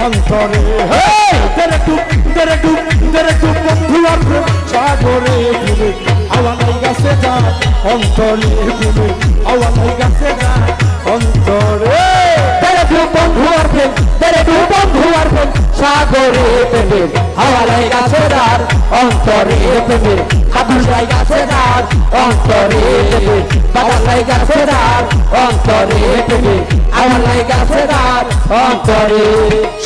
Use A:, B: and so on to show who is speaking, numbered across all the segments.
A: অন্তরে তেরে ডুব বন্ধু আর প্রেম সাগরে ডুবে হাওয়া নাই গাছে যায় অন্তরে ডুবে হাওয়া নাই গাছে যায় অন্তরে
B: তেরে ডুব বন্ধু আর প্রেম তেরে ডুব বন্ধু আর প্রেম সাগরে ডুবে হাওয়া নাই গাছে যায় অন্তরে ডুবে আগুন নাই গাছে যায় অন্তরে ডুবে বাতাস নাই গাছে যায় অন্তরে ডুবে হাওয়া নাই গাছে যায় অন্তরে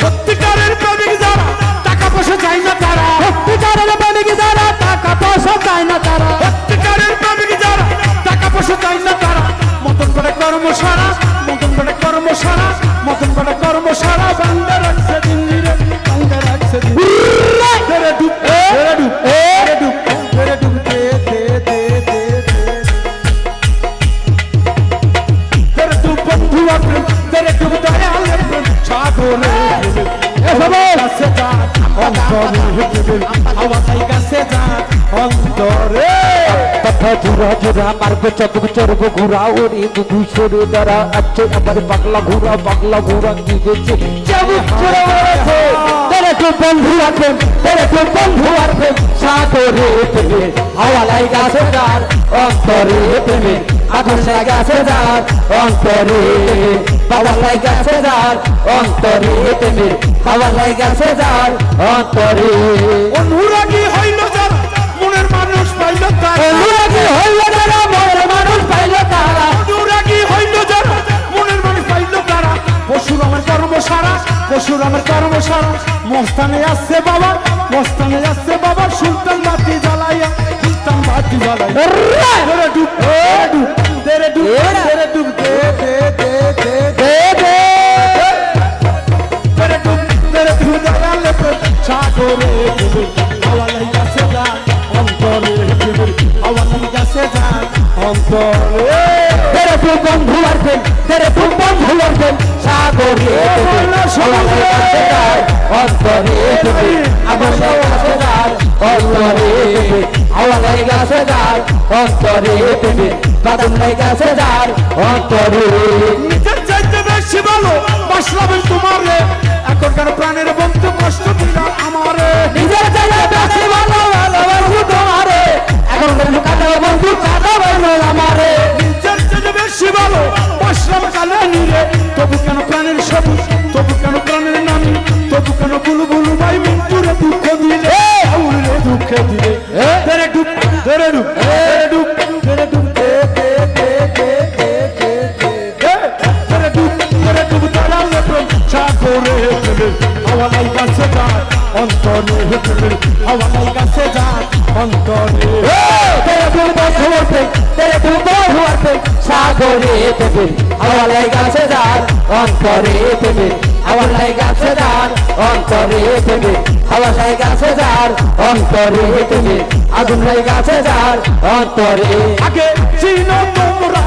A: সত্যিকারের প্রেমিক যারা টাকা পয়সা চাই না তারা
B: সত্যিকারের প্রেমিক যারা টাকা পয়সা চায় না তারা
A: সত্যিকারের প্রেমিক যারা টাকা পয়সা চাই না তারা মতন করে কর্মসারা মতন করে কর্মসারা মতন করে কর্মসারা বান্দা রাখছে দিল্লিরে বান্দা রাখছে দিল্লি তেরে ডুব তেরে ডুব তেরে ডুব তেরে ডুব দে দে দে দে তেরে ডুব বন্ধু আপন তেরে ডুব দয়াল আপন সাগরে গাছে যা অন্তরে হাওয়া তাই গাছে যা অন্তরে
B: কথা জুরা জুরা মারবে চতুক চরব ঘুরা ওরে দুধু সরে দাঁড়া আছে আমার পাগলা ঘুরা কি গেছে চাবুক চড়ে ওরেছে তেরে তো বন্ধু আছে তেরে তো বন্ধু আছে সাগরে তুমি হাওয়া লাই গাছে যার অন্তরে তুমি আগুন লাই গাছে যার অন্তরে বাবা লাই গাছে যার অন্তরে তুমি হাওয়া লাই গাছে যার অন্তরে
A: অনুরাগী হইল যারা মনের মানুষ পাইল তারা
B: অনুরাগী হইল যারা মনের মানুষ পাইল তারা
A: অনুরাগী হইল যারা মনের মানুষ পাইল তারা পশুরামের কর্মসারা পশুরামের কর্মসারা মস্তানে আসছে বাবা সুলতান বাতি জ্বালাইয়া সুলতান বাতি জ্বালাইয়া তেরে ডুব তেরে ডুব তেরে ডুব দে দে দে দে
B: দে দে
A: তেরে ডুব দয়ালে সাগরে ডুবে হাওয়া নাই গাছে যা অন্তরে ডুবে হাওয়া নাই গাছে যা অন্তরে
B: তেরে তো বন্ধু আর প্রেম তেরে তো বন্ধু আর প্রেম সাগরে হাওয়া লাই গাছে যার অন্তরে তুমি আমার লাই গাছে যার অন্তরে তুমি হাওয়া লাই গাছে যার অন্তরে তুমি বাদুন লাই গাছে যার অন্তরে
A: নিজের চাইতে বেশি ভালো বাসলাম তোমারে এখনকার প্রাণের বন্ধু কষ্ট দিলা আমারে
B: নিজের চাইতে বেশি ভালো ভালোবাসি তোমারে এখন কাটা বন্ধু কাটা বন্ধু আমারে
A: নিজের চাইতে বেশি ভালো বাসলাম কালে নিরে তবু কেন প্রাণের সবুজ তবু কেন প্রাণের নামি তবু কেন বুলু বুলু ভাই মৃত্যুরে দুঃখ দিলে আউরে দুঃখ দিলে তেরে ডুব তেরে ডুব তেরে ডুব তেরে ডুব দে দে দে দে দে দে দে তেরে ডুব তারালে প্রেম সাগরে ডুবে হাওয়া নাই গাছে যায় অন্তরে ডুবে হাওয়া নাই গাছে যায় অন্তরে
B: তেরে তো বন্ধু আর প্রেম তেরে তো বন্ধু আর প্রেম সাগরে তুমি হাওয়া লাই গাছে যার অন্তরে তুমি হাওয়া লাই গাছে যার অন্তরে তুমি হাওয়া লাই গাছে যার অন্তরে তুমি আগুন লাই গাছে যার অন্তরে
A: আগে চিনো তোমরা